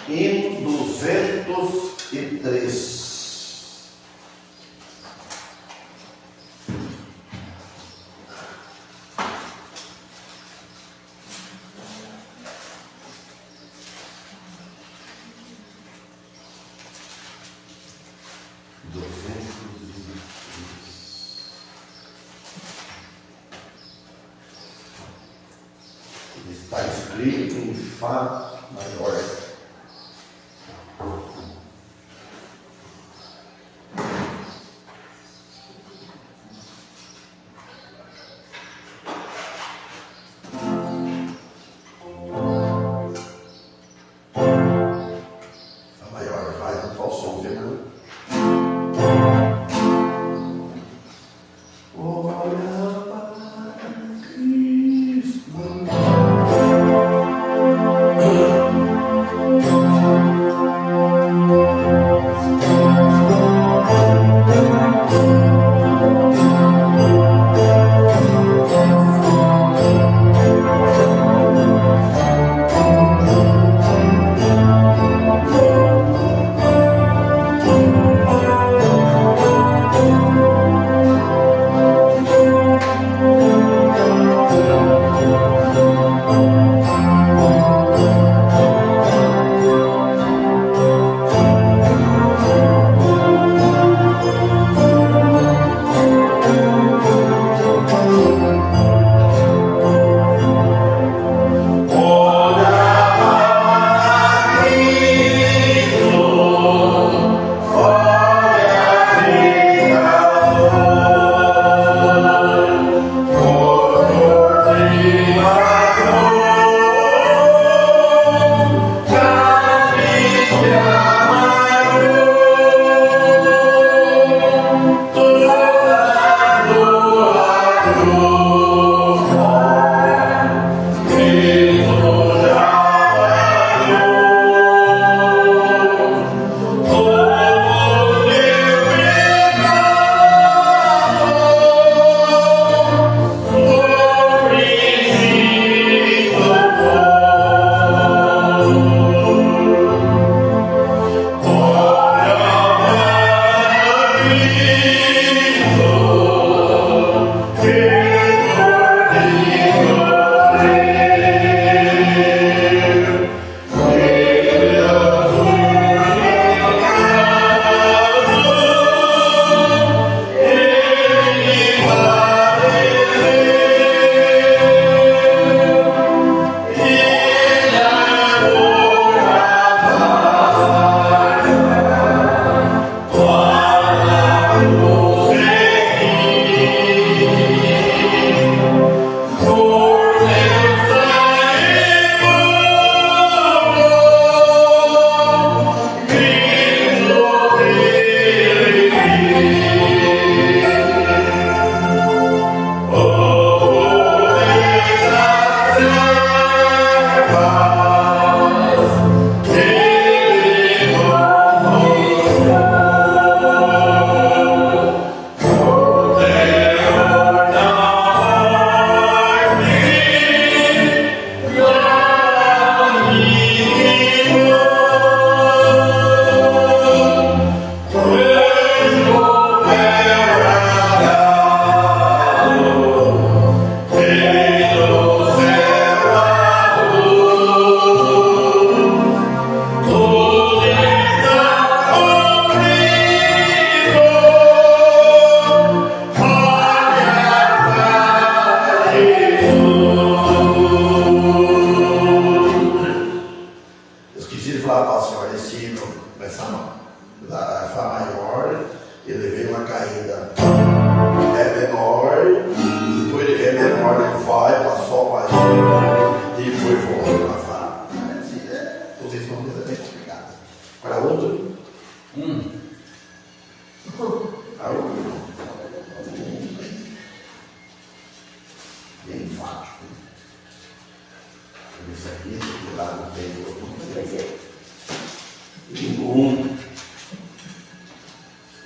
Hino 203. Está escrito em Fá maior. Fá maior, vai no qual som, viu? Olha para Cristo.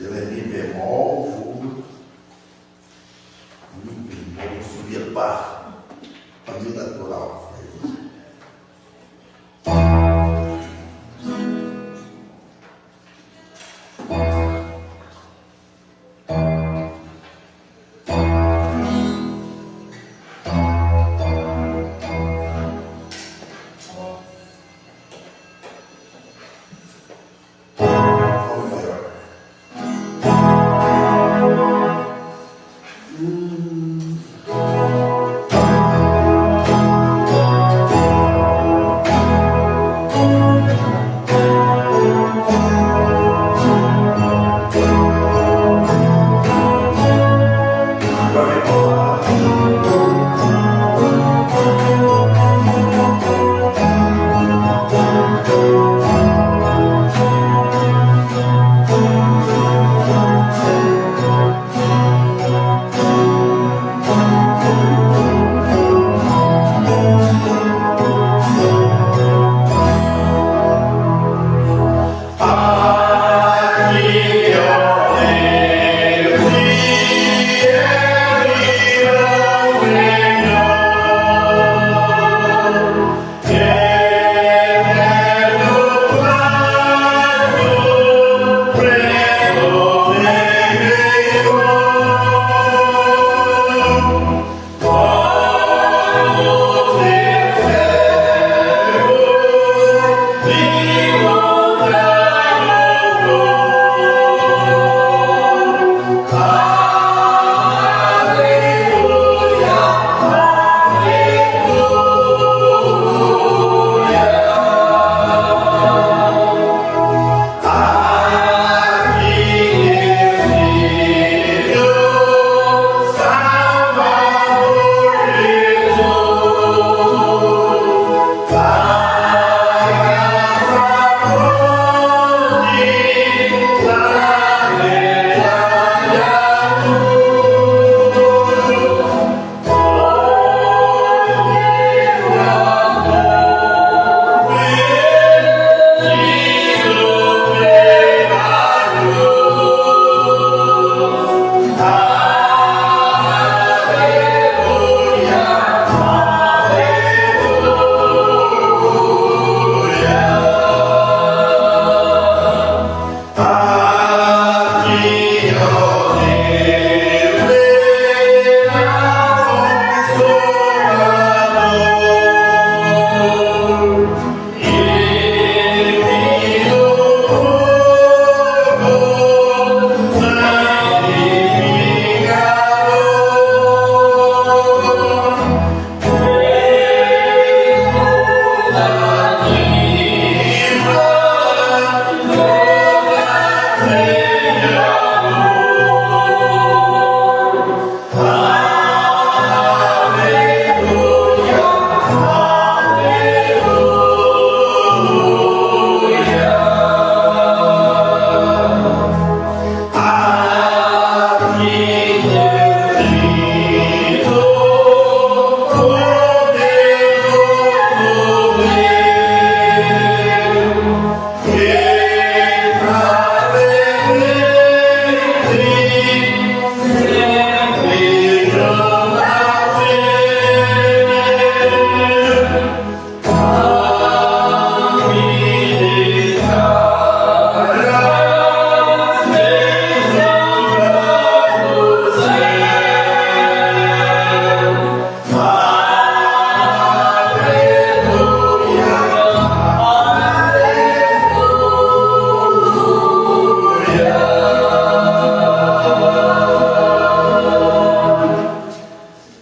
Ele é Mi bemol, vulgo, Mi bemol, subir para a vida natural.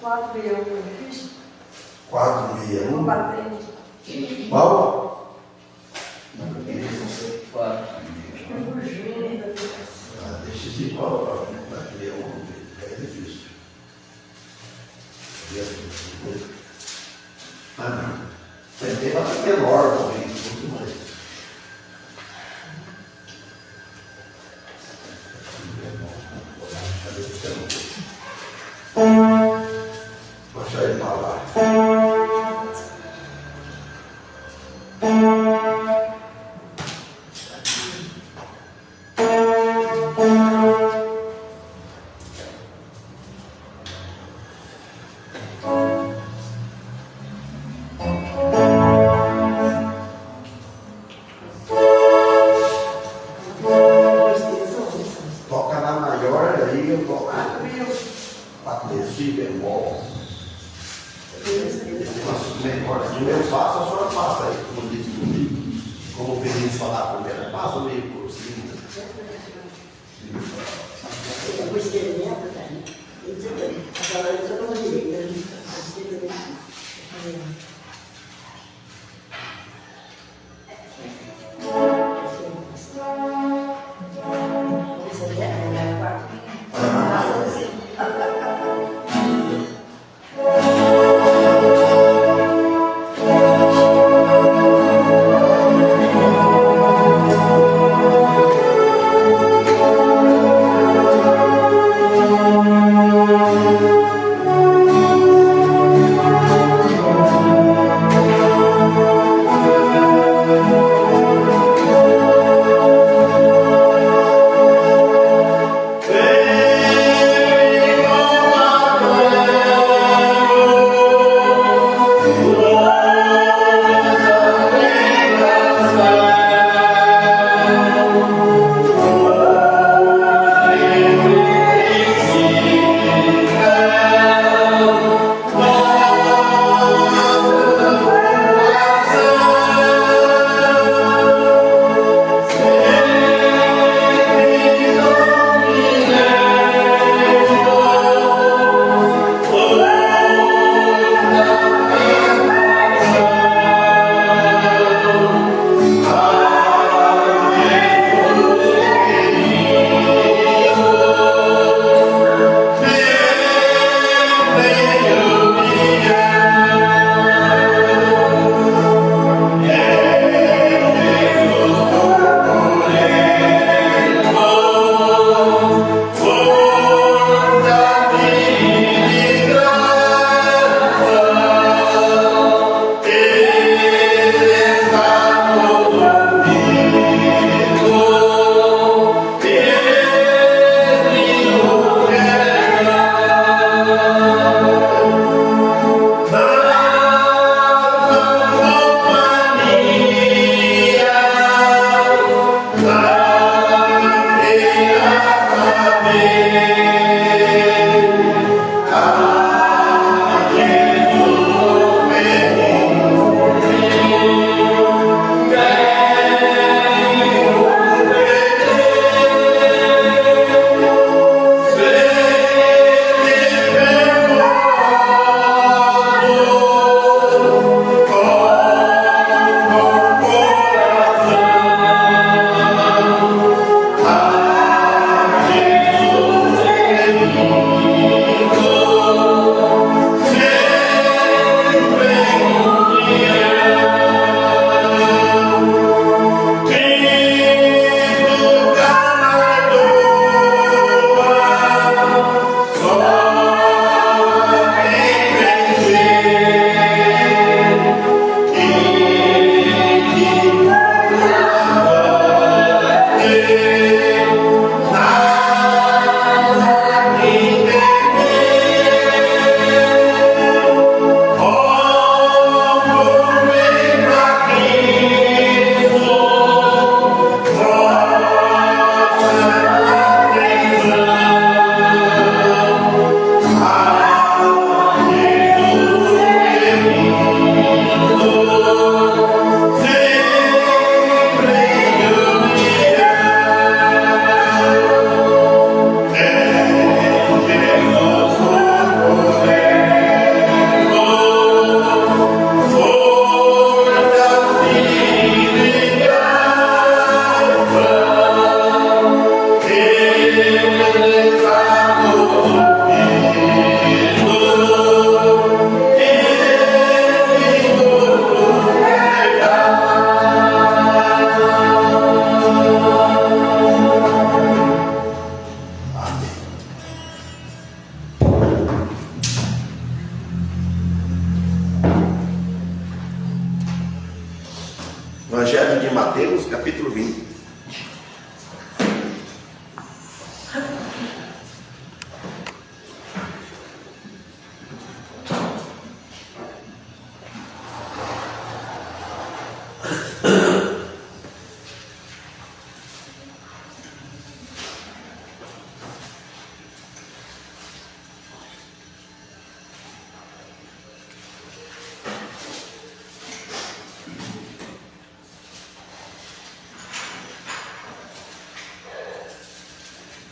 461 é difícil? 461. Batente. Qual? Ah, deixa esse qual para criar é difícil. Ah, não. Tentei lá menor também, muito mais. Vou achar ele para lá. Toca na maior, aí eu toco para si bemol. O meu passo, a senhora passa aí, como disse comigo. Como o Vinícius falar primeiro, passa meio por cima. O experimento, tá? Agora eu só como direito. Evangelho de Mateus, capítulo 20.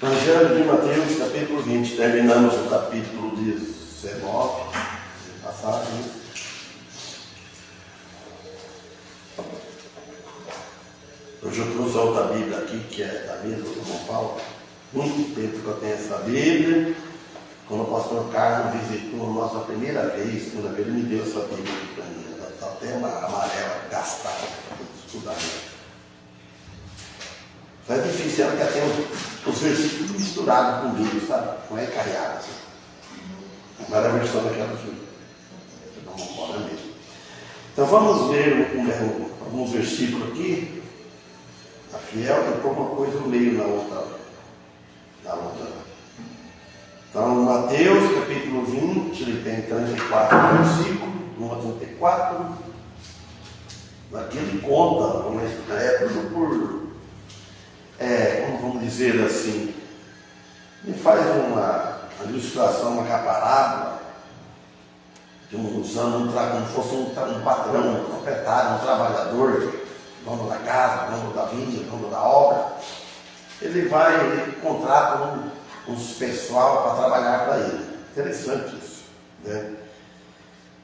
Evangelho de Mateus, capítulo 20, terminamos o capítulo 19, passagem. Hoje eu trouxe outra Bíblia aqui, que é da mesma do São Paulo. Muito tempo que eu tenho essa Bíblia. Quando o pastor Carlos visitou a nossa primeira vez, segunda vez, ele me deu essa Bíblia aqui para mim. Ela está até uma amarela, gastada, para estudar. Mas é difícil, ela quer ter os versículos misturados com o livro, sabe? Não é cariado assim. Mas a versão daquela Bíblia. Não concorda mesmo. Então vamos ver alguns versículos aqui. A fiel, depois uma coisa eu leio na outra. Então, Mateus, capítulo 20, ele tem 34 versículos, 1 a 34. Aqui ele conta, é tudo por, como vamos dizer assim, ele faz uma ilustração, uma parábola, usando como se fosse um patrão, um proprietário, um trabalhador, dono da casa, dono da vinha, dono da obra. Ele contrata uns pessoal para trabalhar para ele. Interessante isso, né?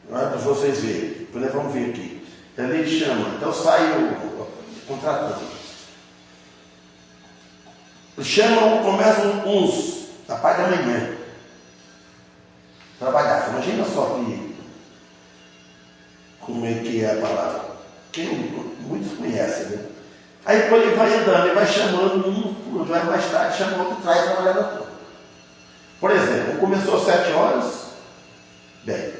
Para vocês verem. Depois vamos ver aqui. Ele chama, então sai o contratante. Começam uns da parte da manhã trabalhar. Imagina só como é que é a palavra. Muitos conhecem, né? Aí depois ele vai andando, ele vai chamando vai mais tarde, chama outro, traz trabalhador. Por exemplo, começou às 7 horas, bem,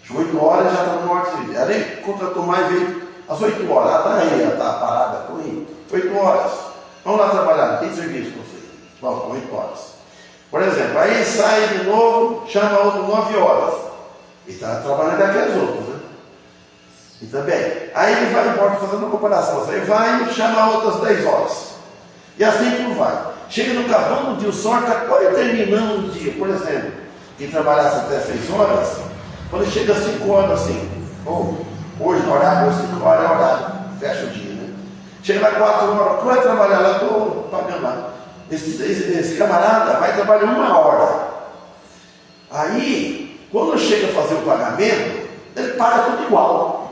às 8 horas já está no hora de serviço. Aí ele contratou mais, veio às 8 horas, ela está parada, estou indo. 8 horas, vamos lá trabalhar, tem serviço para você. Bom, 8 horas. Por exemplo, aí ele sai de novo, chama outro 9 horas. Ele está trabalhando daqui às outras, né? E também, aí ele vai embora fazendo uma comparação. Aí vai e chama outras 10 horas. E assim por vai. Chega no acabando o dia, o sol está quase terminando o dia. Por exemplo, quem trabalhasse até 6 horas, quando chega às 5 horas assim, hoje no horário, 5 horas é horário, fecha o dia, né? Chega lá 4 horas, tu vai trabalhar lá, estou pagando lá. Esse camarada vai trabalhar 1 hora. Aí, quando chega a fazer o pagamento, ele paga tudo igual.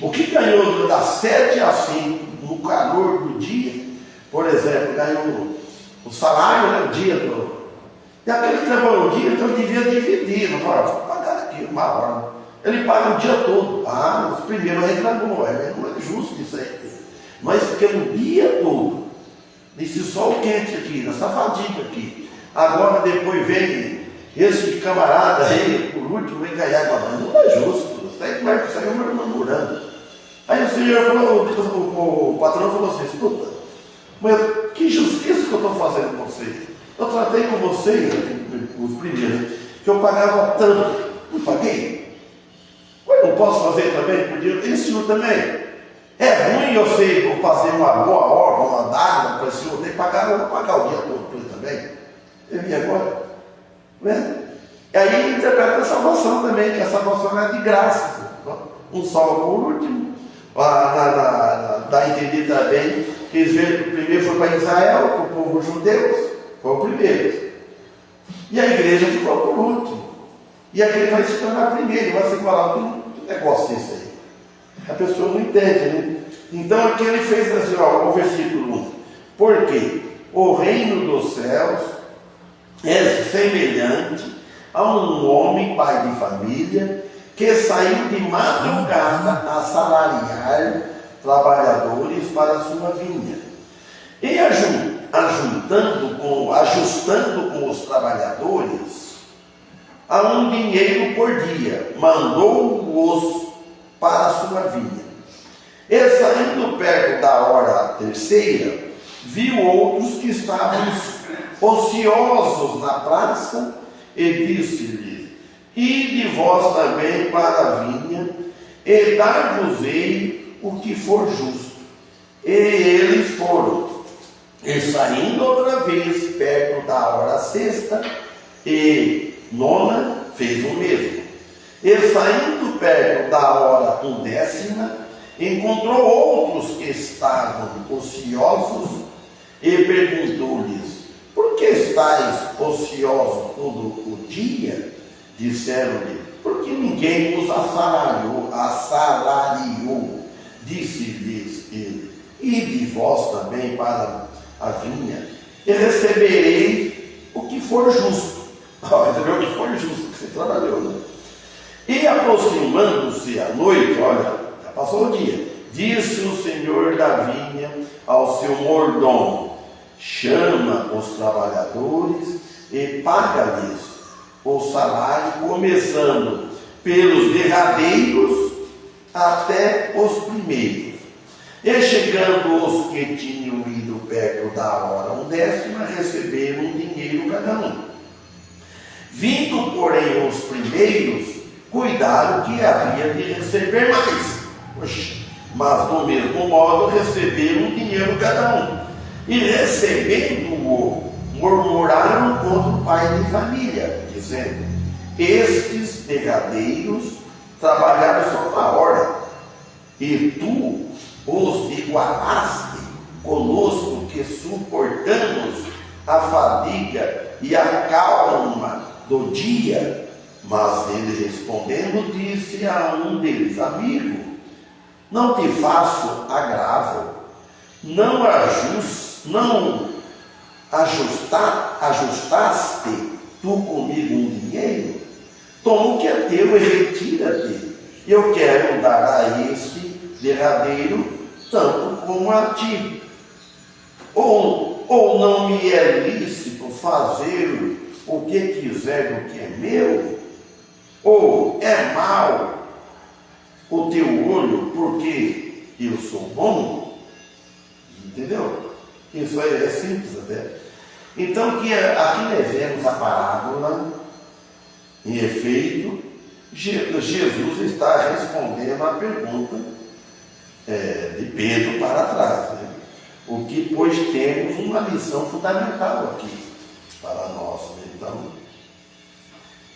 O que ganhou das 7 às 5, no calor do dia, por exemplo, ganhou o salário, né, o dia todo. E aquele que trabalhou o dia, então devia dividir, não fala, vou pagar aqui 1 hora. Ele paga o dia todo. Os primeiros reclamou, não é justo isso aí. Mas porque no dia todo, nesse sol quente aqui, nessa fadiga aqui, agora depois vem esse camarada aí, por último, vem ganhar agora. Não é justo. Isso aí é murmurando. Aí o senhor falou, o patrão falou assim, escuta, mas que justiça que eu estou fazendo com você? Eu tratei com você, os primeiros, que eu pagava tanto, não paguei. Eu não posso fazer também por dinheiro? E o senhor também? É ruim eu sei, vou fazer uma boa obra, uma dádiva para o senhor, nem pagar, eu vou pagar o dia todo por ele também. E agora? Né? E aí ele interpreta a salvação também, que a salvação é de graça. Um salvo por último. Dá a entender também que eles veem, o primeiro foi para Israel, para o povo judeu, foi o primeiro. E a igreja ficou por último. E aquele vai se tornar primeiro, vai se falar, que negócio é esse aí? A pessoa não entende, né? Então aqui ele fez assim, o versículo 1. Porque o reino dos céus é semelhante a um homem, pai de família, que saiu de madrugada a salariar trabalhadores para a sua vinha. E ajustando com os trabalhadores a um dinheiro por dia, mandou-os para a sua vinha. E saindo perto da hora terceira, viu outros que estavam ociosos na praça, e disse-lhes: ide vós também para a vinha, e dar-vos-ei o que for justo. E eles foram. E saindo outra vez perto da hora sexta e nona, fez o mesmo. E saindo perto da hora undécima, encontrou outros que estavam ociosos e perguntou-lhes: por que estáis ociosos todo o dia? Disseram-lhe: porque ninguém nos assalariou. Disse-lhes ele: ide vós também para a vinha, e recebereis o que for justo. Recebeu o que for justo, que você trabalhou, né? E aproximando-se a noite, olha, já passou o dia, disse o senhor da vinha ao seu mordomo: chama os trabalhadores e paga-lhes o salário, começando pelos derradeiros até os primeiros. E chegando os que tinham ido perto da hora undécima, receberam um dinheiro cada um. Vindo, porém, os primeiros, cuidaram que havia de receber mais. Poxa, mas do mesmo modo receberam um dinheiro cada um. E recebendo-o, murmuraram contra o pai de família, dizendo: estes derradeiros trabalharam só uma hora, e tu os igualaste conosco, que suportamos a fadiga e a calma do dia. Mas ele respondendo, disse a um deles: amigo, não te faço agravo, não ajustaste tu comigo um dinheiro? Toma o que é teu e retira-te. Eu quero dar a este derradeiro tanto como a ti. Ou não me é lícito fazer o que quiser do que é meu? Ou é mau o teu olho porque eu sou bom? Entendeu? Isso aí é simples até. Então, aqui nós vemos a parábola. Em efeito, Jesus está respondendo a pergunta de Pedro para trás, né? O que, pois, temos uma lição fundamental aqui para nós, né? Então,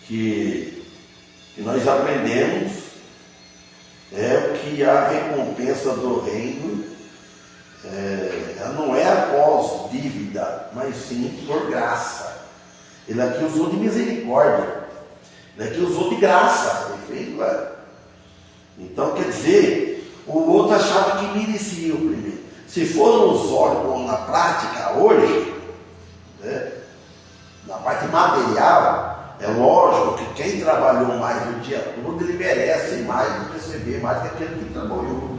que nós aprendemos que a recompensa do reino ela não é após dívida, mas sim por graça. Ele aqui usou de misericórdia, ele aqui usou de graça, perfeito? Então, quer dizer, o outro achava que merecia o primeiro. Se for nos olhos como na prática hoje, né, na parte material, é lógico que quem trabalhou mais o dia todo, ele merece mais, receber mais que aquele que trabalhou.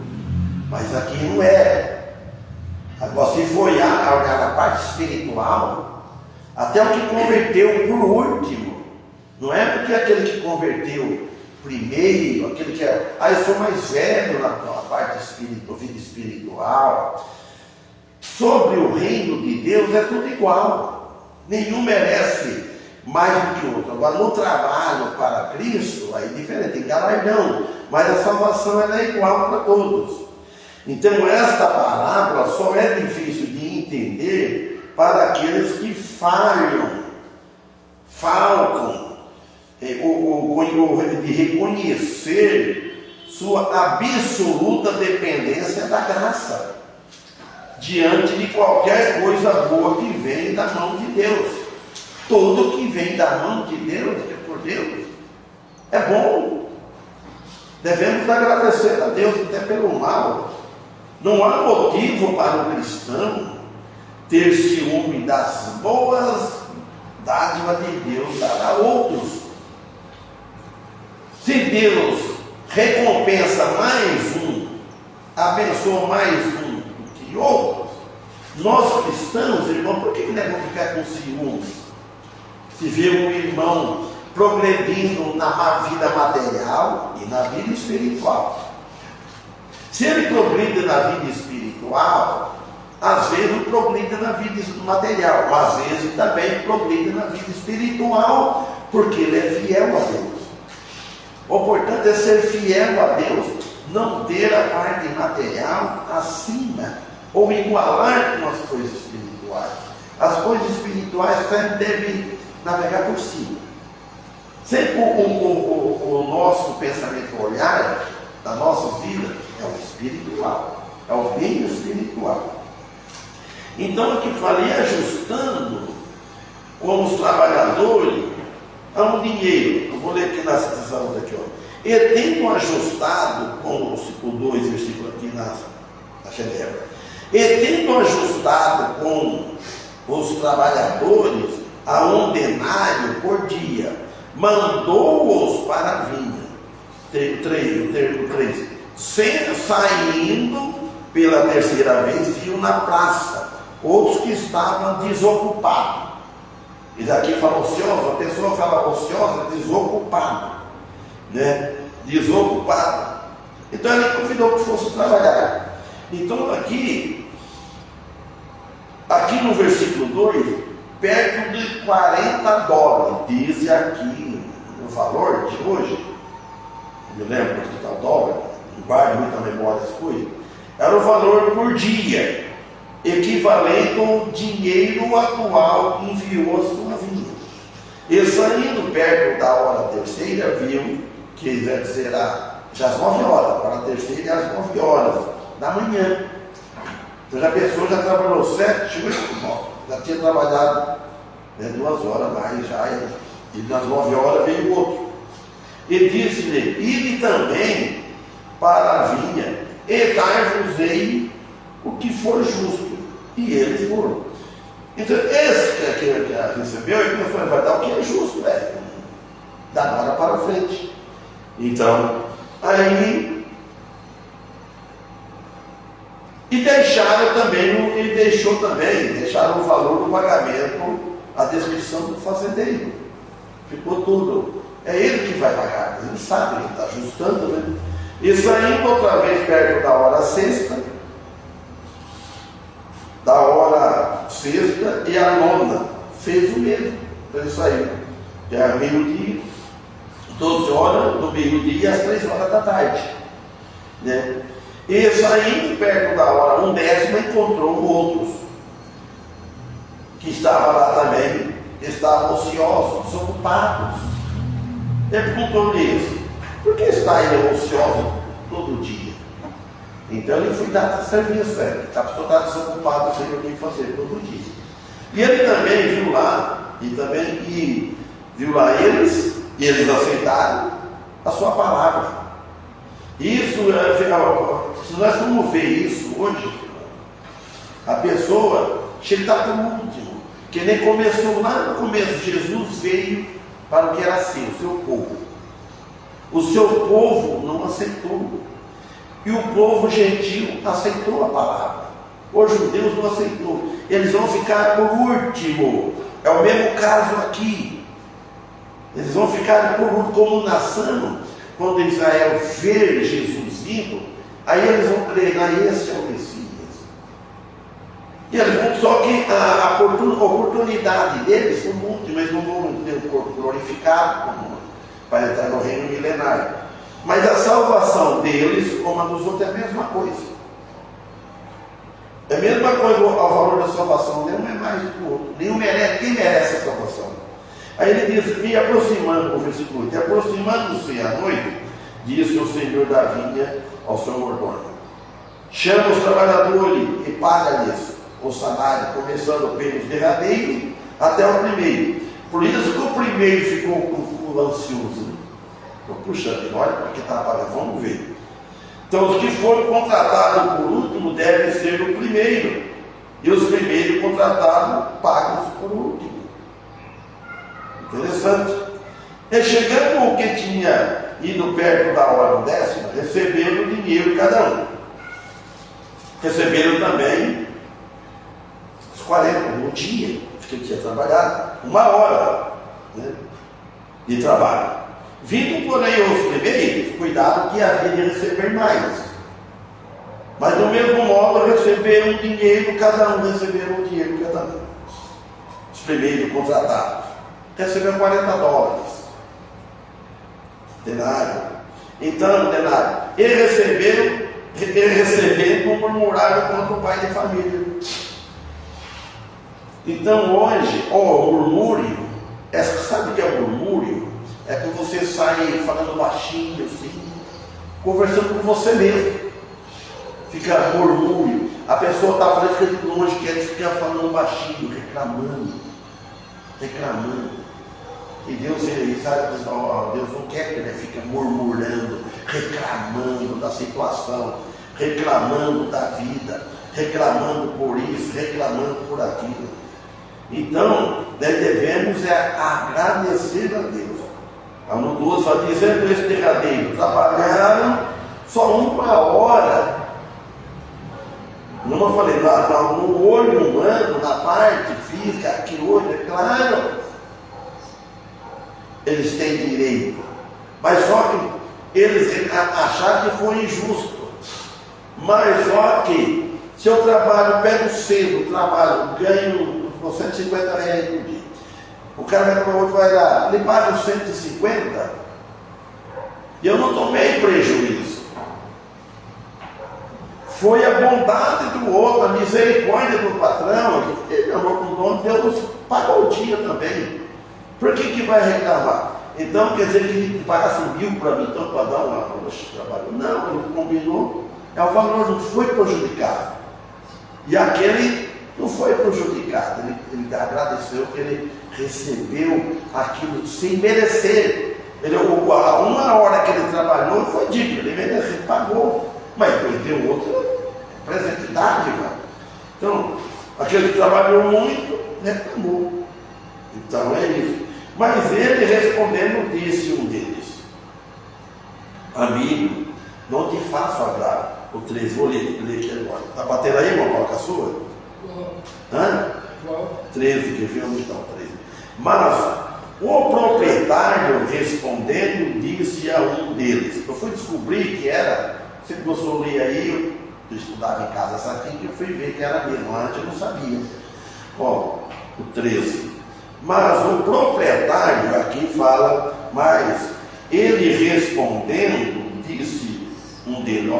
Mas aqui não é. Agora, se for olhar a parte espiritual, até o que converteu por último, não é porque aquele que converteu primeiro, aquele que eu sou mais velho na parte vida espiritual, sobre o reino de Deus é tudo igual, nenhum merece mais do que o outro. Agora, no trabalho para Cristo, aí é diferente, tem galardão, mas a salvação ela é igual para todos. Então, esta parábola só é difícil de entender para aqueles que faltam de reconhecer sua absoluta dependência da graça diante de qualquer coisa boa que vem da mão de Deus. Tudo que vem da mão de Deus, que é por Deus, é bom. Devemos agradecer a Deus até pelo mal. Não há motivo para o cristão ter ciúme das boas dádivas de Deus dar a outros. Se Deus recompensa mais um, abençoa mais um do que outros, nós cristãos, irmão, por que nós vamos ficar com ciúmes? Se vê um irmão progredindo na vida material e na vida espiritual. Se ele progride na vida espiritual, às vezes progride na vida material, às vezes também progride na vida espiritual, porque ele é fiel a Deus. O importante é ser fiel a Deus, não ter a parte material acima, ou igualar com as coisas espirituais. As coisas espirituais sempre devem navegar por cima. Sempre o nosso pensamento, olhar da nossa vida é o espiritual, é o bem espiritual. Então aqui falei, ajustando com os trabalhadores a um dinheiro. Eu vou ler aqui na citação daqui, ó. E tendo ajustado com o 2 versículo aqui na Genebra, e tendo ajustado com os trabalhadores a um denário por dia, mandou-os para a vinha. Termo 3. Saindo pela terceira vez, viu na praça outros que estavam desocupados. E daqui fala ocioso, a pessoa fala ociosa, desocupado, né? Desocupado. Então ele convidou que fosse trabalhar. Então aqui no versículo 2, perto de $40, diz aqui o valor de hoje, me lembro quanto está o dólar, não guardo muita memória das coisas, era o valor por dia, equivalente ao dinheiro atual que enviou a sua vinha. E saindo perto da hora terceira, viu que será já às 9 horas, para a terceira e às 9 horas da manhã. Então já a pessoa já trabalhou 7, 8, 9, já tinha trabalhado 2 horas mais já, e nas 9 horas veio o outro. E disse-lhe, ide também para a vinha, e dar-vos-ei o que for justo. E eles foram. Então, esse que recebeu, ele pensou, vai dar o que é justo, da hora para frente. Então, aí, e deixaram o valor do pagamento, a descrição do fazendeiro. Ficou tudo. É ele que vai pagar, ele sabe, ele está ajustando, né? E saindo outra vez perto da hora sexta, e a nona, fez o mesmo. Então ele saiu, já era meio-dia, 12 horas do meio-dia e às 3 horas da tarde, né? E saindo perto da hora 1/10, encontrou outros que estavam lá também, estavam ociosos, desocupados. Ele perguntou-lhes, por que está ele ocioso todo dia? Então ele foi dar serviço, a pessoa está desocupada sem o que fazer todo dia. E ele também viu lá, eles, e eles aceitaram a sua palavra. Isso, se nós vamos ver isso hoje, a pessoa chega por último, que nem começou lá no começo. Jesus veio para o que era seu, o seu povo. O seu povo não aceitou. E o povo gentil aceitou a palavra. Os judeus não aceitou. Eles vão ficar por último. É o mesmo caso aqui. Eles vão ficar por último como nação. Quando Israel ver Jesus vindo, aí eles vão crer, esse é o Messias. E eles vão, só que a oportunidade deles foi muito, mas não vão ter um corpo glorificado para entrar no reino milenário. Mas a salvação deles, como a dos outros, é a mesma coisa. É a mesma coisa, o valor da salvação, nenhum é mais do que o outro. Nenhum merece, quem merece a salvação? Aí ele diz, e aproximando, o versículo 8, aproximando-se à noite, disse o Senhor da vinha ao seu mordomo, chama os trabalhadores e paga-lhes o salário, começando pelos derradeiros até o primeiro. Por isso que o primeiro ficou ansioso. Puxa, olha para que está pagando, vamos ver. Então os que foram contratados por último devem ser o primeiro, e os primeiros contratados pagam por último. Interessante. E chegando o que tinha ido perto da hora 10ª, receberam o dinheiro de cada um. Receberam também os 40, um dia, que tinha trabalhado, 1 hora, né, de trabalho. Vindo, porém, os primeiros, cuidaram que havia de receber mais. Mas do mesmo modo receberam dinheiro, cada um receberam dinheiro, cada um. Os primeiros contratados receberam $40. Denário. Então, denário. Eles receberam, murmuraram contra o pai de família. Então hoje, murmúrio, sabe o que é murmúrio? É que você sai falando baixinho, assim, conversando com você mesmo. Fica murmúrio. A pessoa está falando, fica de longe, quer ficar falando baixinho, reclamando. E Deus, sabe, pessoal, Deus não quer que ele fique murmurando, reclamando da situação, reclamando da vida, reclamando por isso, reclamando por aquilo. Então, nós devemos agradecer a Deus. A no 12 vai dizendo esse derradeiro, trabalharam só 1 hora. Não eu falei, no olho humano, na parte física, aqui hoje, é claro, eles têm direito. Mas só que eles acharam que foi injusto. Mas só que, se eu trabalho, pego cedo, ganho R$150 por dia. O cara vai para o outro, vai lá, ele paga os 150 e eu não tomei prejuízo. Foi a bondade do outro, a misericórdia do patrão, ele amor com o dono, Deus pagou o dia também. Por que vai reclamar? Então quer dizer que ele pagasse 1.000 para mim, então para dar uma trabalho. Não, ele combinou, o valor não foi prejudicado. E aquele não foi prejudicado, ele agradeceu que ele recebeu aquilo sem merecer. A 1 hora que ele trabalhou foi digno, ele mereceu, pagou. Mas ele deu outra presentidade, Então, aquele que trabalhou muito, reclamou. Então é isso. Mas ele respondendo disse um deles: amigo, não te faço agrado. O 13, vou ler aqui agora. Está batendo aí, irmão? Coloca a sua? Hã? 13, que viu onde está o 13. Mas o proprietário respondendo disse a um deles. Eu fui descobrir que era, você começou a ler aí, eu estudava em casa essa aqui, que eu fui ver que era mesmo, antes eu não sabia. O 13. Mas o proprietário, aqui fala, mas ele respondendo, disse um deles,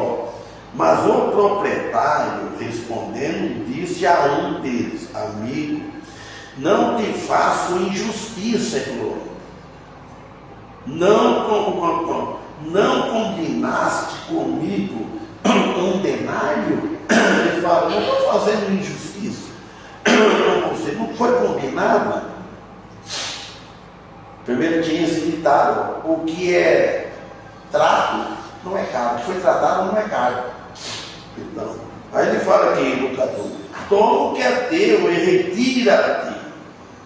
mas o proprietário respondendo, disse a um deles, amigo, não te faço injustiça, ele falou. Não combinaste comigo um denário? Ele fala, eu estou fazendo injustiça. Você não foi combinado? Primeiro tinha esse ditado, o que é trato não é caro, o que foi tratado não é caro. Então, aí ele fala aqui no 14, toma o que é teu e retira-te.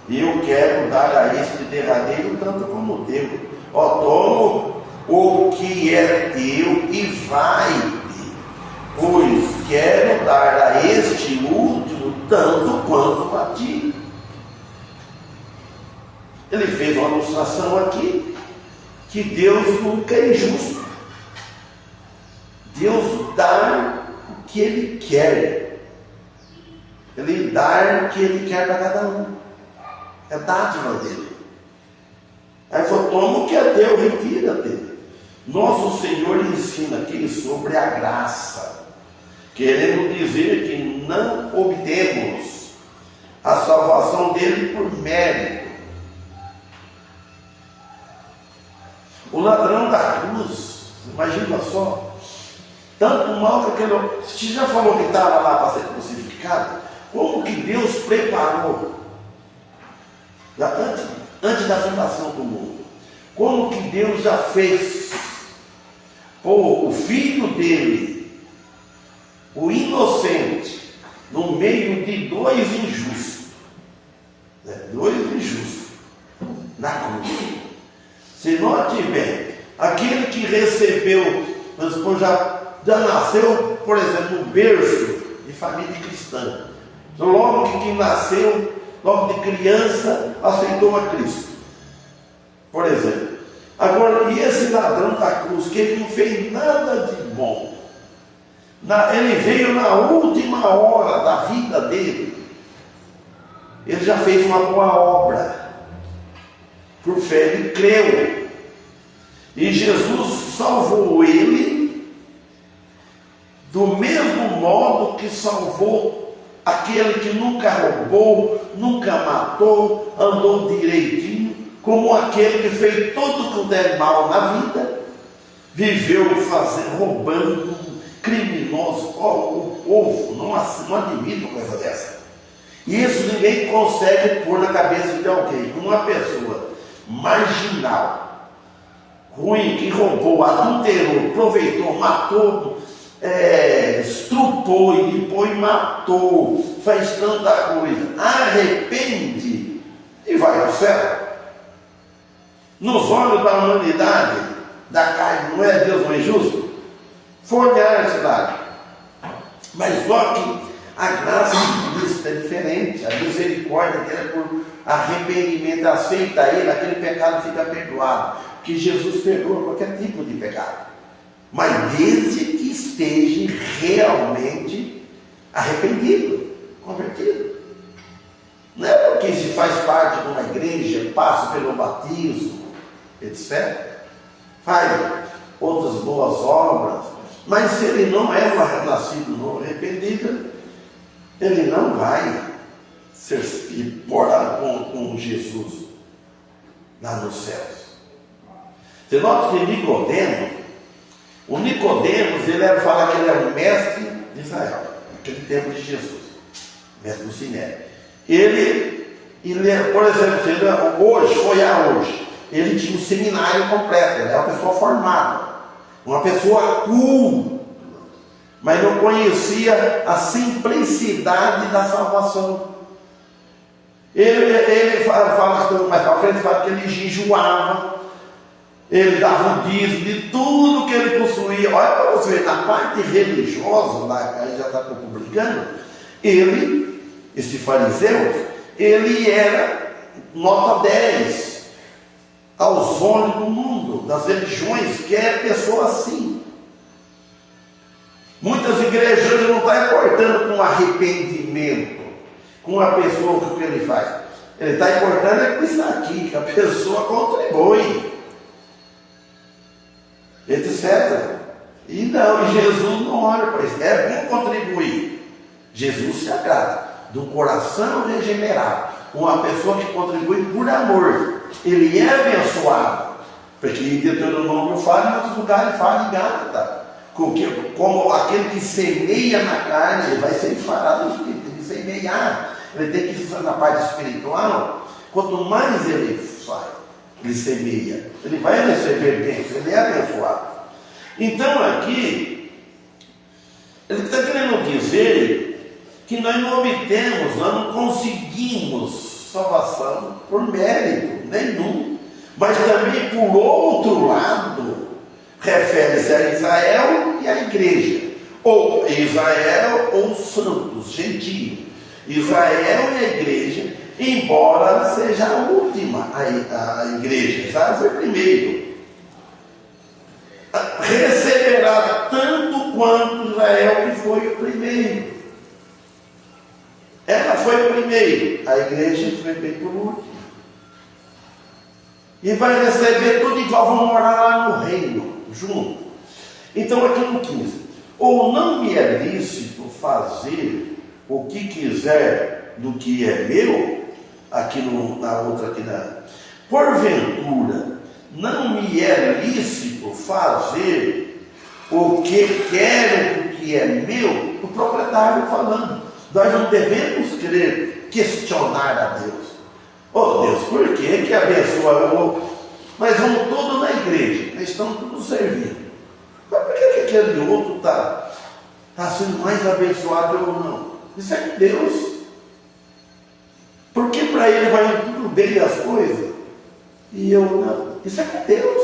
Eu quero dar a este derradeiro tanto como teu. Toma o que é teu e vai-te, pois quero dar a este último tanto quanto a ti. Ele fez uma ilustração aqui que Deus nunca é injusto. Deus dá o que Ele quer. Ele dá o que Ele quer para cada um. É dádiva dele. Aí falou, toma o que é teu, retira-te. Nosso Senhor ensina aqui sobre a graça, querendo dizer que não obtemos a salvação dele por mérito. O ladrão da cruz, imagina só, tanto mal que aquele, você já falou que estava lá para ser crucificado, como que Deus preparou, antes da fundação do mundo, como que Deus já fez, o filho dele, o inocente, no meio de dois injustos, na cruz. Se não tiver aquele que recebeu, já nasceu, por exemplo, no berço de família cristã, logo que nasceu, logo de criança, aceitou a Cristo, por exemplo. Agora, e esse ladrão da cruz, que ele não fez nada de bom, Ele veio na última hora da vida dele. Ele já fez uma boa obra. Por fé ele creu. E Jesus salvou ele do mesmo modo que salvou aquele que nunca roubou, nunca matou, andou direitinho, como aquele que fez tudo quanto é mal na vida, viveu roubando, criminoso. O povo não admite uma coisa dessa. E isso ninguém consegue pôr na cabeça de alguém. Uma pessoa marginal, ruim, que roubou, adulterou, aproveitou, matou, estrupou e limpou e matou, faz tanta coisa, arrepende e vai ao céu. Nos olhos da humanidade, da carne, não é Deus não é justo? Fornear a cidade. Mas só que a graça de Cristo é diferente. A misericórdia que é por arrependimento, aceita ele, aquele pecado fica perdoado. Porque Jesus perdoa qualquer tipo de pecado. Mas desde que esteja realmente arrependido, convertido. Não é porque se faz parte de uma igreja, passa pelo batismo, etc. Faz outras boas obras. Mas se ele não é um nascido novo, arrependido, ele não vai ser morar com Jesus lá nos céus. Você nota que Nicodemos, ele fala que ele era o mestre de Israel, naquele tempo de Jesus, mestre do Sinédrio. Ele, por exemplo, hoje, ele tinha um seminário completo, ele era uma pessoa formada, uma pessoa culta, mas não conhecia a simplicidade da salvação. Ele fala mais para frente, fala que ele jejuava, ele dava o dízimo de tudo que ele possuía. Olha para você ver, na parte religiosa, lá já está publicando, esse fariseu, ele era nota 10 aos olhos do mundo, das religiões, que é pessoa assim. Muitas igrejas não estão importando com arrependimento, com a pessoa, o que ele faz. Ele está importando com isso aqui, que a pessoa contribui, etc. E Jesus não olha para isso. É bom contribuir. Jesus se agrada do coração regenerado, uma pessoa que contribui por amor. Ele é abençoado, porque em Deuteronômio fala, em outros lugares fala em Gálatas, como aquele que semeia na carne, ele vai ser farado no espírito. Tem que semear, ele tem que estar na parte espiritual. Quanto mais ele faz, ele semeia, ele vai receber bênçãos, ele é abençoado. Então aqui ele está querendo dizer que nós não obtemos, nós não conseguimos salvação por mérito nenhum, mas também por outro lado refere-se a Israel e a igreja, ou Israel ou os santos, gentios. Israel e a igreja, embora seja a última, a igreja, Israel foi primeiro, receberá tanto quanto Israel que foi o primeiro. Ela foi o primeiro, a igreja foi bem por último. E vai receber tudo igual, vão morar lá no reino, junto. Então aqui no 15, ou não me é lícito fazer o que quiser do que é meu, aqui na outra, porventura, não me é lícito fazer o que quero do que é meu, o proprietário falando. Nós não devemos querer questionar a Deus. Oh Deus, por que abençoa? Nós vamos todos na igreja, nós estamos todos servindo. Mas por que aquele outro está sendo mais abençoado ou não? Isso é de Deus. Porque para ele vai tudo bem as coisas e eu não. Isso é de Deus.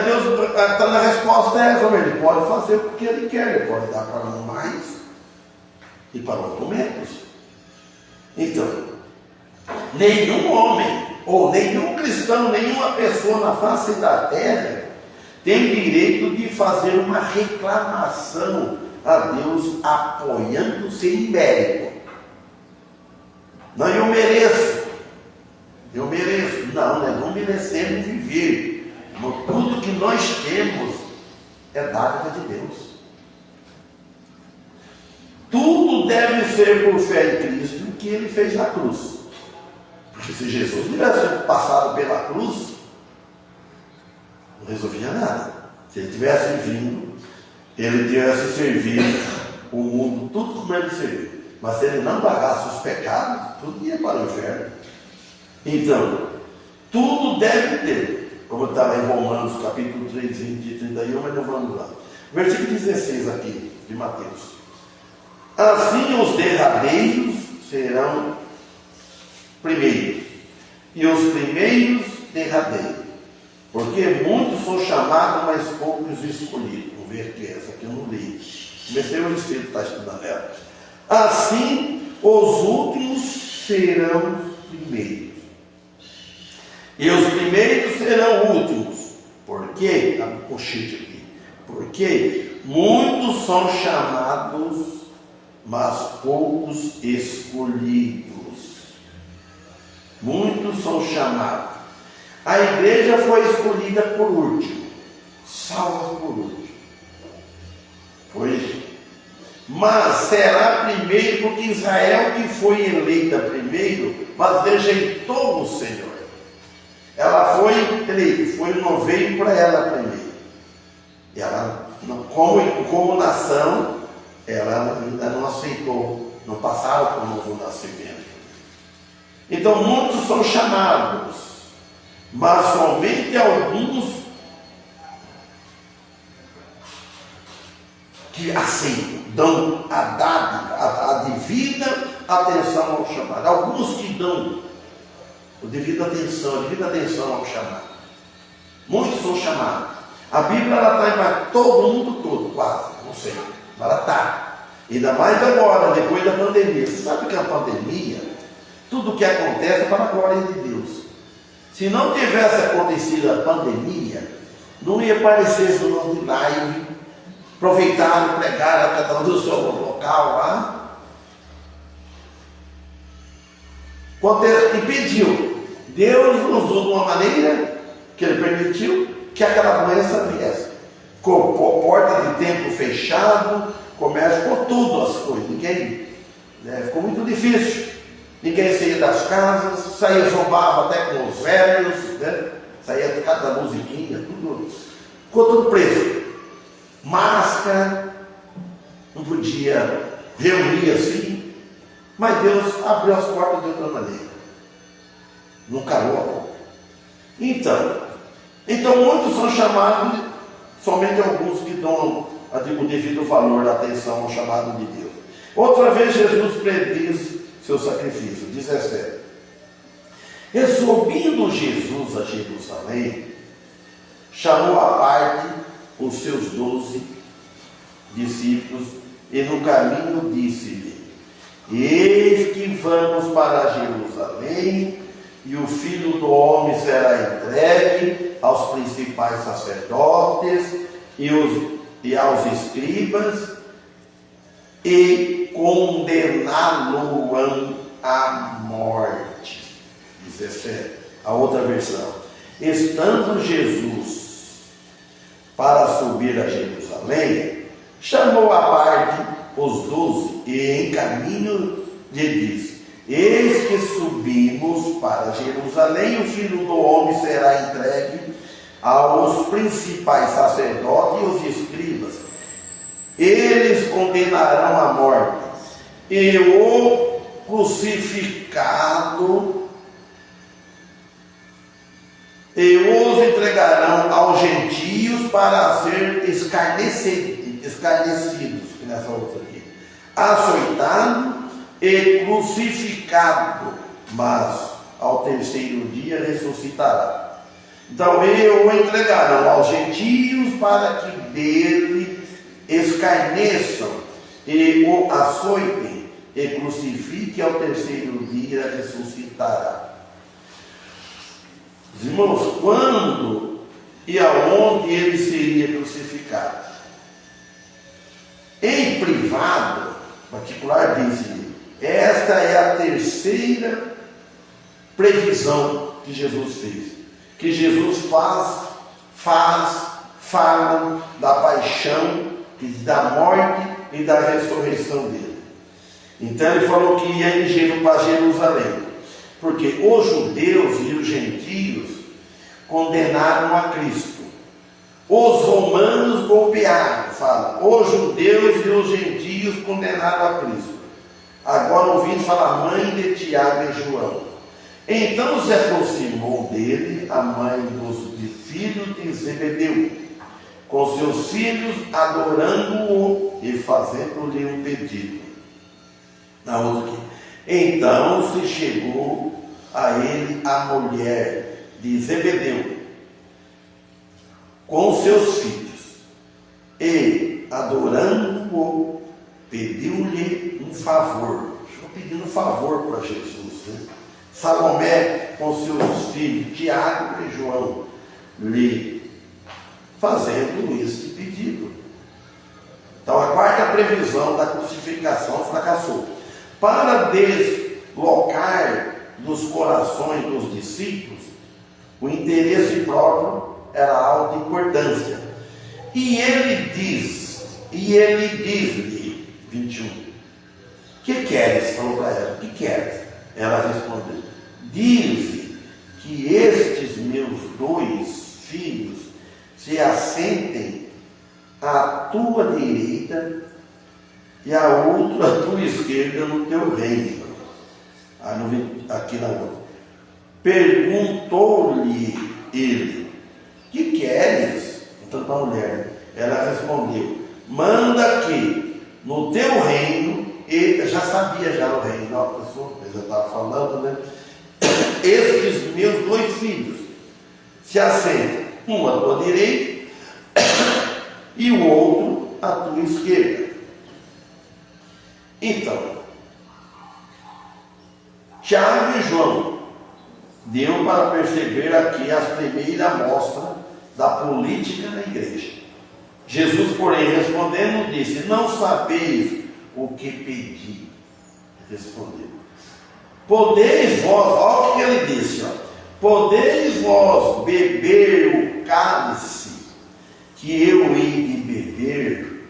Deus está na resposta essa, ele pode fazer o que ele quer, ele pode dar para um mais e para outro menos. Então, nenhum homem, ou nenhum cristão, nenhuma pessoa na face da terra tem direito de fazer uma reclamação a Deus, apoiando-se em mérito. Não, eu mereço. Não, nós não merecemos viver. Tudo que nós temos é dádiva de Deus. Tudo deve ser por fé em Cristo, o que Ele fez na cruz. Porque se Jesus tivesse passado pela cruz, não resolvia nada. Se Ele tivesse vindo, Ele tivesse servido o mundo, tudo como Ele serviu. Mas se Ele não pagasse os pecados, tudo ia para o inferno. Então, tudo deve ter, como está em Romanos, capítulo 3, 20 e 31, mas não vamos lá. Versículo 16 aqui, de Mateus. Assim os derradeiros serão primeiros, e os primeiros derradeiros. Porque muitos são chamados, mas poucos escolhidos. Vamos ver aqui, essa aqui eu não li. Comecei o Espírito está estudando ela. Assim os últimos serão primeiros, e os primeiros serão últimos. Por quê? Está no pochete aqui. Porque muitos são chamados, mas poucos escolhidos. Muitos são chamados. A igreja foi escolhida por último, salva por último. Foi. Mas será primeiro, porque Israel que foi eleita primeiro, mas rejeitou o Senhor. Ela foi eleita, não veio para ela primeiro. E ela, como nação, ela ainda não aceitou, não passaram por um novo nascimento. Então muitos são chamados, mas somente alguns que aceitam, dão a devida atenção ao chamado. Alguns que dão a devida atenção ao chamado. Muitos são chamados. A Bíblia está para todo mundo todo, quase, não sei. Ela está. Ainda mais agora, depois da pandemia. Você sabe que a pandemia, tudo que acontece é para a glória de Deus. Se não tivesse acontecido a pandemia, não ia aparecer esse nome de live, aproveitaram, pregaram a cada um do seu local lá. Impediu. Deus usou de uma maneira que Ele permitiu que aquela doença viesse. Com porta de templo fechado, comércio, com tudo as coisas. Ficou muito difícil. Ninguém saía das casas, saía, zombava até com os velhos, saía de cada musiquinha, tudo. Ficou tudo preso. Máscara, não podia reunir assim, mas Deus abriu as portas de outra maneira. Não calou a boca. Então muitos são chamados, somente alguns que dão o devido valor, a atenção ao chamado de Deus. Outra vez Jesus prediz seu sacrifício. 17. E subindo Jesus a Jerusalém, chamou à parte os seus 12 discípulos e no caminho disse-lhe: eis que vamos para Jerusalém, e o Filho do Homem será entregue aos principais sacerdotes e aos escribas, e condená-lo-ão à morte. 17. A outra versão. Estando Jesus para subir a Jerusalém, chamou à parte os 12 e em caminho lhe disse: eis que subimos para Jerusalém, e o Filho do Homem será entregue aos principais sacerdotes e os escribas. Eles condenarão à morte, e o crucificado, e os entregarão aos gentios para ser escarnecidos, nessa outra aqui, açoitado e crucificado, mas ao terceiro dia ressuscitará. Então o entregarão aos gentios para que dele escarneçam e o açoitem e crucifiquem, ao terceiro dia ressuscitará. Irmãos, quando e aonde ele seria crucificado. Em privado, particular, diz-lhe: esta é a terceira previsão que Jesus fez. Que Jesus fala da paixão, da morte e da ressurreição dele. Então ele falou que ia para Jerusalém, porque os judeus e os gentios condenaram a Cristo. Os romanos golpearam, fala, os judeus e os gentios condenaram a Cristo. Agora ouvindo falar mãe de Tiago e João. Então se aproximou dele a mãe dos filhos de Zebedeu, com seus filhos, adorando-o e fazendo-lhe um pedido. Na outra aqui. Então se chegou a ele a mulher de Zebedeu, com seus filhos, e, adorando-o, pediu-lhe um favor. Estou pedindo um favor para Jesus, né? Salomé, com seus filhos, Tiago e João, lhe fazendo este pedido. Então, a quarta previsão da crucificação fracassou. Para deslocar dos corações dos discípulos, o interesse próprio era alta importância. E ele diz-lhe, 21, que queres? Falou para ela, que queres? Ela respondeu: diz que estes meus 2 filhos se assentem à tua direita e a outra à tua esquerda no teu reino. Aqui na outra. Perguntou-lhe ele: que queres? Então, para a mulher, ela respondeu: manda que no teu reino, ele já sabia já o reino, a pessoa já estava falando, né? Estes meus 2 filhos se assentem, um à tua direita e o outro à tua esquerda. Então, Tiago e João deu para perceber aqui as primeiras mostras da política da igreja. Jesus, porém, respondendo, disse: não sabeis o que pedi. Respondeu: podeis vós, olha o que ele disse, podeis vós beber o cálice que eu hei de beber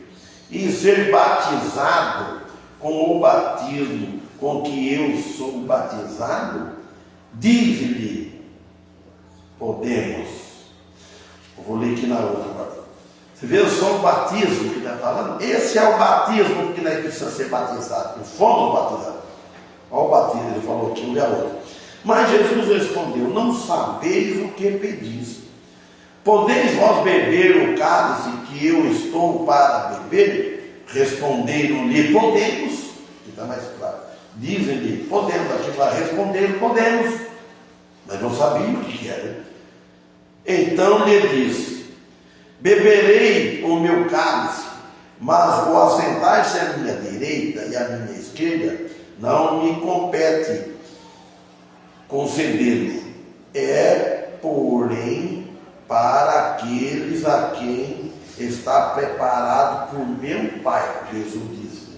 e ser batizado com o batismo com que eu sou batizado? Diz-lhe: podemos. Eu vou ler aqui na outra. Você vê só o batismo que está falando? Esse é o batismo que nós precisamos ser batizados. Nós fomos batizados. Olha o batismo, ele falou aqui, um e a outro. Mas Jesus respondeu: não sabeis o que pedis. Podeis vós beber o cálice que eu estou para beber? Responderam-lhe: podemos. Que está mais claro. Dizem-lhe: podemos. Aqui vai responder: podemos. Mas não sabiam o que era. Então lhe disse: beberei o meu cálice, mas o assentar-se à minha direita e à minha esquerda não me compete concedê-lo. É, porém, para aqueles a quem está preparado por meu Pai. Jesus disse.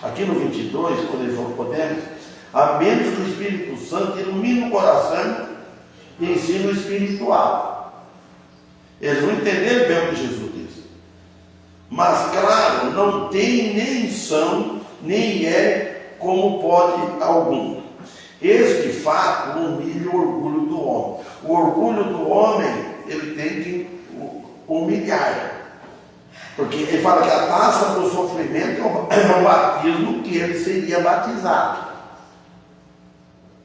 Aqui no 22, quando ele falou podemos, a menos que o Espírito Santo ilumine o coração e ensino espiritual. Eles não entenderam bem o que Jesus disse. Mas, claro, não tem nem são, nem é como pode algum. Este fato humilha o orgulho do homem. O orgulho do homem, ele tem que humilhar. Porque ele fala que a taça do sofrimento é o batismo que ele seria batizado.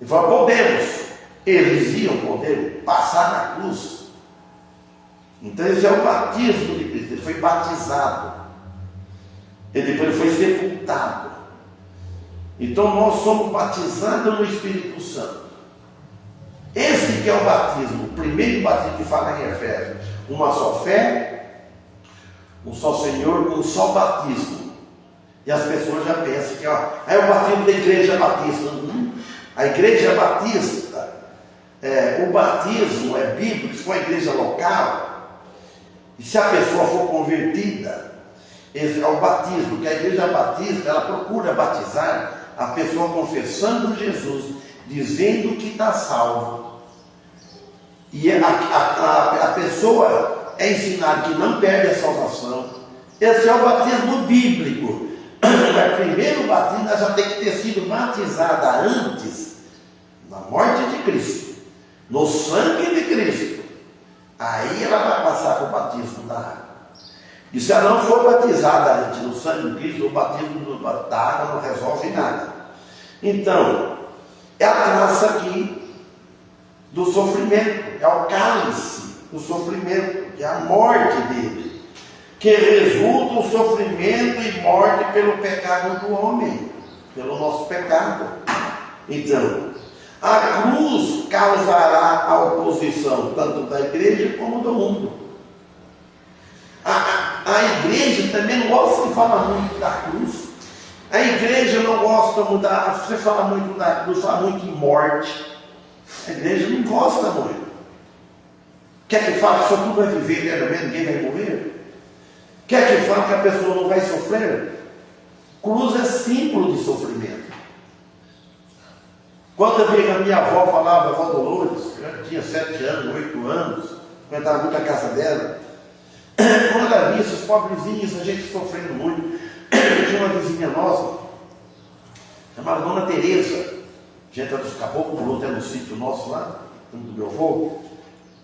Ele fala: podemos. Eles iam poder passar na cruz. Então esse é o batismo de Cristo. Ele foi batizado. E depois ele foi sepultado. Então nós somos batizados no Espírito Santo. Esse que é o batismo. O primeiro batismo que fala em Efésios: uma só fé, um só Senhor, um só batismo. E as pessoas já pensam que é o batismo da igreja batista. A igreja batista, o batismo é bíblico. Se for a igreja local, E se a pessoa for convertida, esse é o batismo, que a igreja batista, ela procura batizar a pessoa confessando Jesus, dizendo que está salvo. E a pessoa é ensinada que não perde a salvação. Esse é o batismo bíblico. Mas primeiro o batismo ela já tem que ter sido batizada antes, na morte de Cristo, no sangue de Cristo. Aí ela vai passar para o batismo da água. E se ela não for batizada antes no sangue de Cristo, o batismo da água não resolve nada. Então, é a taça aqui do sofrimento, é o cálice do sofrimento, que é a morte dele, que resulta o sofrimento e morte pelo pecado do homem, pelo nosso pecado. Então, a cruz causará a oposição tanto da igreja como do mundo. A igreja também não gosta de falar muito da cruz. A igreja não gosta muito você fala muito da cruz, fala muito em morte. A igreja não gosta muito. Quer que fale que só tu vai viver eternamente, ninguém vai morrer? Quer que fale que a pessoa não vai sofrer? Cruz é símbolo de sofrimento. Quando eu vi a minha avó falava, a avó Dolores, eu tinha 7 anos, 8 anos, frequentava muito a casa dela. Quando ela via esses pobrezinhos, a gente sofrendo muito, tinha uma vizinha nossa, chamada Dona Teresa, gente dos caboclos, morou até no sítio nosso lá, do meu avô.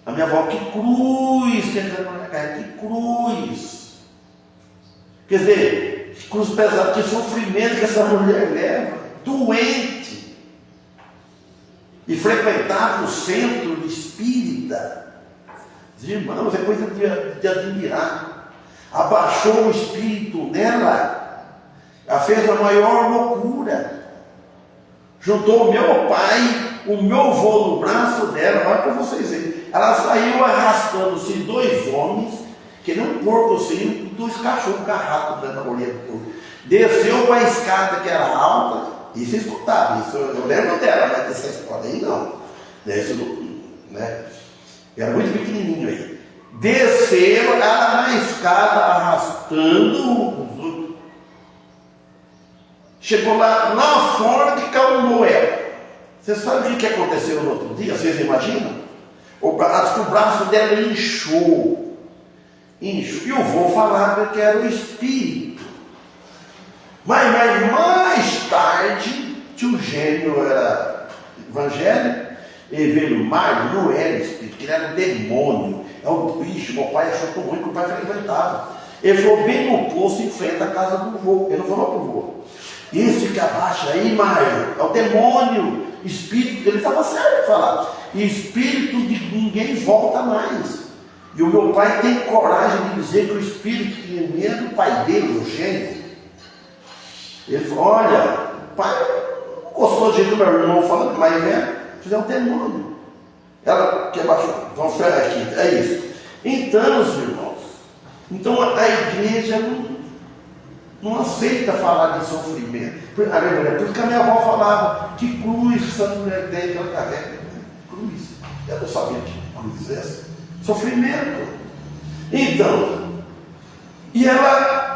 A minha avó, que cruz que entra na minha casa, que cruz. Quer dizer, que cruz pesada, que sofrimento que essa mulher leva, doente. E frequentava o centro espírita. Irmãos, é coisa de admirar. Abaixou o espírito nela, ela fez a maior loucura. Juntou o meu pai, o meu avô no braço dela, olha para vocês verem. Ela saiu arrastando-se 2 homens, que nem um porco assim, 2 cachorros carrados dentro da orelha do porco. Desceu para a escada que era alta, e se escutava, isso eu lembro dela, mas dessa história aí não. Né? Era muito pequenininho aí. Desceram ela na escada, arrastando os outros. Chegou lá fora que calmou ela. Vocês sabem o que aconteceu no outro dia? Vocês imaginam? O braço dela inchou. E eu vou falar que era o espírito. Mas mais tarde, tio Gênio era evangélico. Ele veio Mário, não era espírito, ele era um demônio, é um bicho. Meu pai achou tão ruim que o pai frequentava. Ele falou bem no poço em frente à casa do vô. Ele não falou para o vô: esse que abaixa aí, Mário, é o demônio, espírito. Ele estava certo de falar. E espírito de ninguém volta mais. E o meu pai tem coragem de dizer que o espírito que tinha medo do pai dele, o Gênio. Ele falou: olha, o pai não gostou de jeito do meu irmão falando, mas é um demônio. Ela que abaixou. Vamos ficar aqui. É isso. Então, os irmãos, então a igreja não aceita falar de sofrimento. Por isso que a minha avó falava: que cruz essa mulher tem que ela carrega. Cruz. Eu não sabia que cruz é essa. Sofrimento. Então, e ela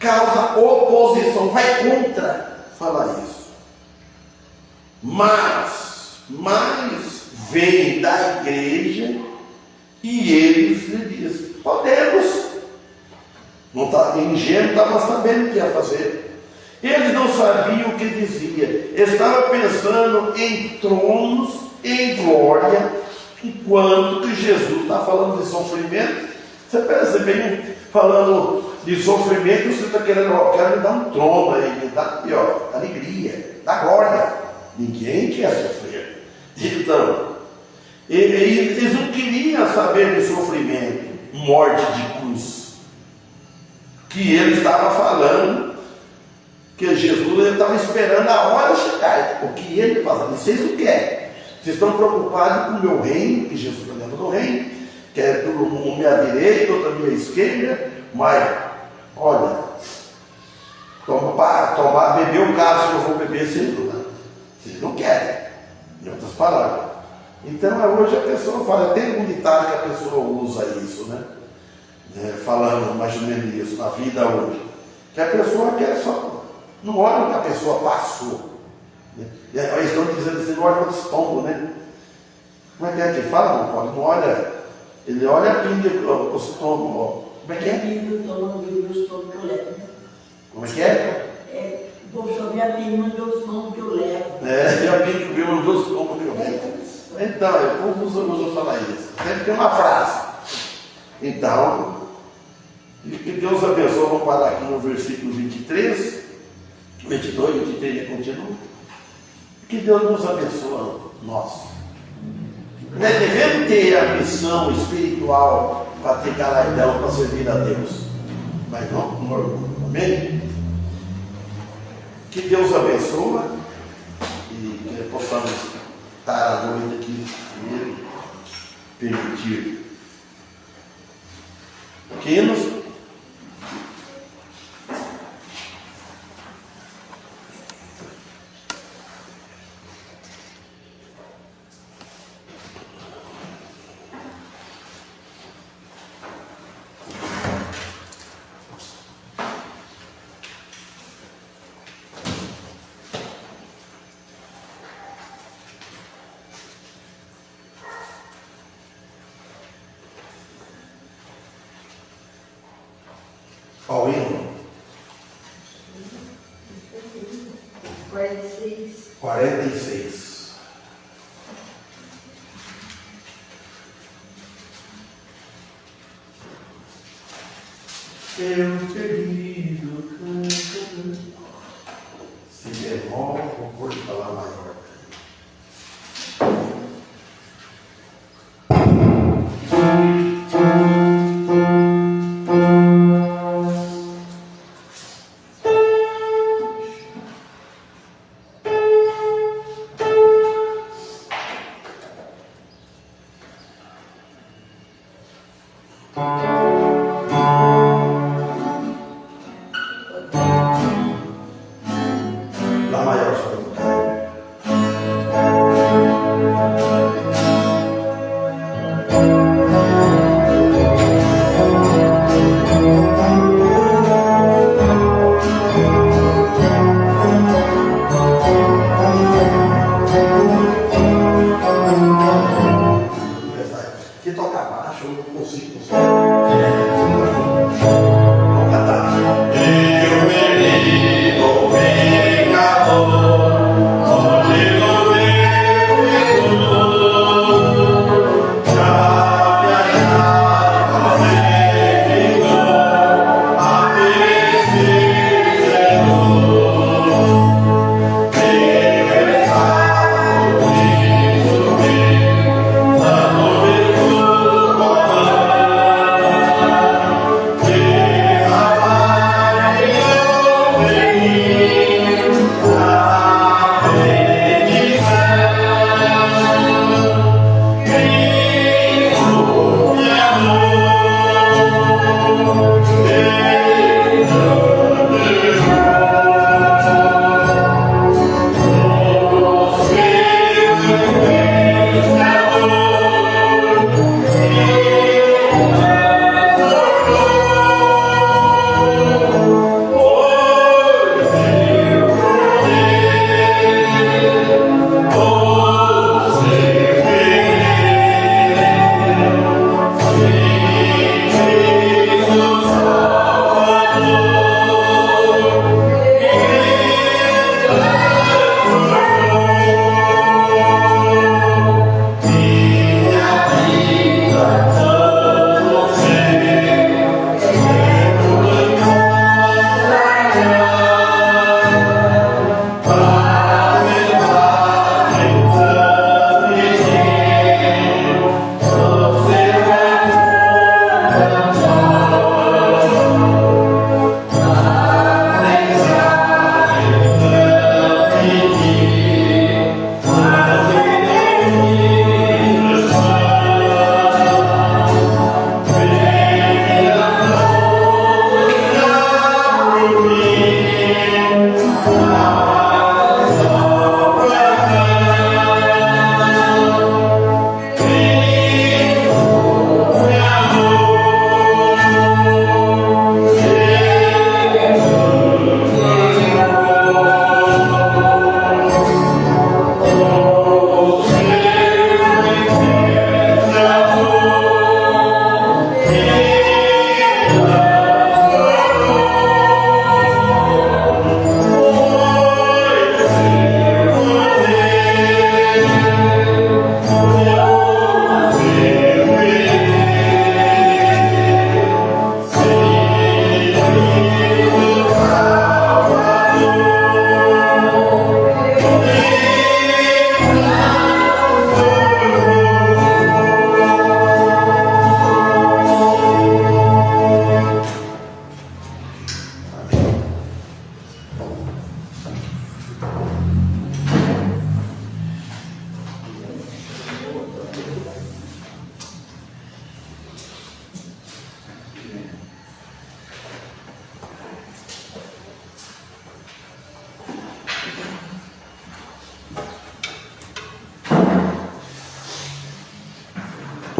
causa oposição, vai contra falar isso. Mas vem da igreja e eles lhe dizem: podemos. Não tá, ingênuo, estava sabendo o que ia fazer. Eles não sabiam o que dizia. Estava pensando em tronos, em glória, enquanto que Jesus está falando de sofrimento. Você percebe, falando de sofrimento, você está querendo, quero me dar um trono aí, me dar alegria, dar glória. Ninguém quer sofrer. Então, eles não queriam saber de sofrimento, morte de cruz. Que ele estava falando, que Jesus estava esperando a hora chegar. O que ele fazia? Vocês não querem. Vocês estão preocupados com o meu reino, que Jesus está dentro do reino, que é todo mundo à minha direita, outro à minha esquerda, mas, olha, beber o cálice que eu vou beber, vocês não querem. Em outras palavras, Então hoje a pessoa fala, tem um ditado que a pessoa usa isso, né? Falando mais ou menos isso na vida hoje. Que a pessoa quer só, não olha o que a pessoa passou. Né? Eles estão dizendo assim, não olha o estômago, né? Como é que fala? Não olha, ele olha a pinga do estômago. Ó. Como é que é? Como é que é? Vou chover a pinga do estômago que eu levo. A pinga do estômago que eu levo. Então, eu uso falar isso. Sempre tem uma frase. Então, que Deus abençoe. Vamos parar aqui no versículo 23, 22, 23 e continua. Que Deus nos abençoe, nós. Nós devemos ter a missão espiritual para ter galardão, para servir a Deus. Mas não com orgulho. Amém? Que Deus abençoe e que possamos estar a noite aqui, se Ele permitir. Pequenos. Qual hino? 46. 46. Seu querido canto, se bemol, vou pôr para lá maior. Lá maior só. Que toca baixo, eu não consigo. Vamos cantar. Eu menino pecador, onde no meu já me achava bem-vindo, a Senhor,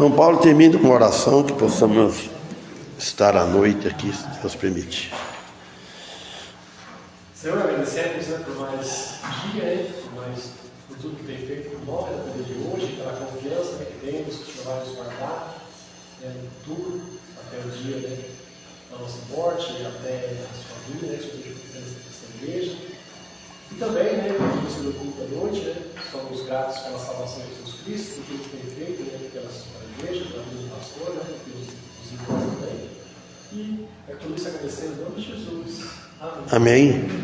Então Paulo termina com uma oração que possamos estar à noite aqui, se Deus permitir. Senhor, agradecemos, né, por mais dia, né, por tudo que tem feito por nós, na vida de hoje, pela confiança, né, que temos, que o Senhor vai nos guardar, né, no futuro, até o dia, né, da nossa morte, até a sua vida, né, que o Senhor deixa nessa igreja. E também, né, pelo Senhor culto da noite, né, somos gratos pela salvação de Jesus Cristo, por tudo que tem feito, né, pela igreja, pela vida do pastor, né, pelos irmãos também. E é tudo isso agradecendo em nome de Jesus. Amém. Amém.